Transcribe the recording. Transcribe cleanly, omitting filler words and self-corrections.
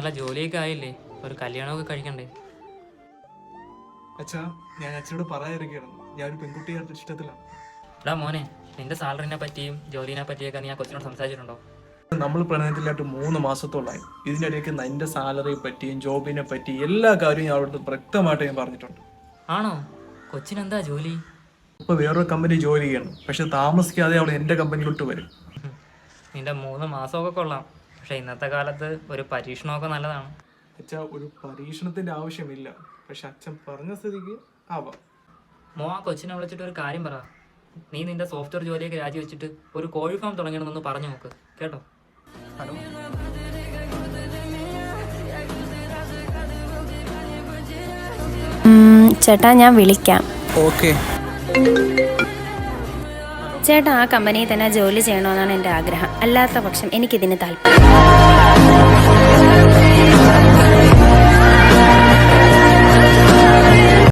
നല്ല ജോലിയൊക്കെ ആയില്ലേ, ഒരു കല്യാണമൊക്കെ കഴിക്കണ്ടേ? അച്ഛാ, ഞാൻ അച്ഛനോട് പറയാതിരിക്കുകയാണ്. ഞാനൊരു പെൺകുട്ടിയുടെ ഇഷ്ടത്തിലാണ്. എടാ മോനെ, നിന്റെ സാലറിനെ പറ്റിയും ജോലിനെ പറ്റിയൊക്കെ നീ ആ കൊച്ചിനോട് സംസാരിച്ചിട്ടുണ്ടോ? നമ്മൾ പ്രണയത്തിലായിട്ട് 3 മാസത്തോളായി. ഇതിനിടയ്ക്ക് എൻ്റെ സാലറിയെ പറ്റിയും ജോബിനെ പറ്റി എല്ലാ കാര്യവും ഞാൻ അവിടുത്തെ വ്യക്തമായിട്ട് ഞാൻ പറഞ്ഞിട്ടുണ്ട്. ആണോ? കൊച്ചിനെന്താ ജോലി? ഇപ്പോൾ വേറൊരു കമ്പനി ജോലി ചെയ്യണം, പക്ഷെ താമസിക്കാതെ അവൾ എൻ്റെ കമ്പനിയിലോട്ട് വരും. നിന്റെ 3 മാസമൊക്കെ കൊള്ളാം, പക്ഷെ ഇന്നത്തെ കാലത്ത് ഒരു പരീക്ഷണമൊക്കെ നല്ലതാണ്. അച്ഛാ, ഒരു പരീക്ഷണത്തിൻ്റെ ആവശ്യമില്ല, പക്ഷെ അച്ഛൻ പറഞ്ഞ സ്ഥിതിക്ക് ആവാം. ആ കൊച്ചിനെ വിളിച്ചിട്ട് ഒരു കാര്യം പറ. നീ നിന്റെ സോഫ്റ്റ്വെയർ ജോലിയൊക്കെ രാജിവെച്ചിട്ട് ഒരു കോഴി ഫാം തുടങ്ങണമെന്നൊന്ന് പറഞ്ഞു നോക്ക്, കേട്ടോ? ഹലോ. ചേട്ടാ, ഞാൻ വിളിക്കാം. ഓക്കെ. ചേട്ടാ, ആ കമ്പനിയിൽ തന്നെ ജോലി ചെയ്യണമെന്നാണ് എൻ്റെ ആഗ്രഹം. അല്ലാത്ത പക്ഷം എനിക്കിതിന് താല്പര്യം.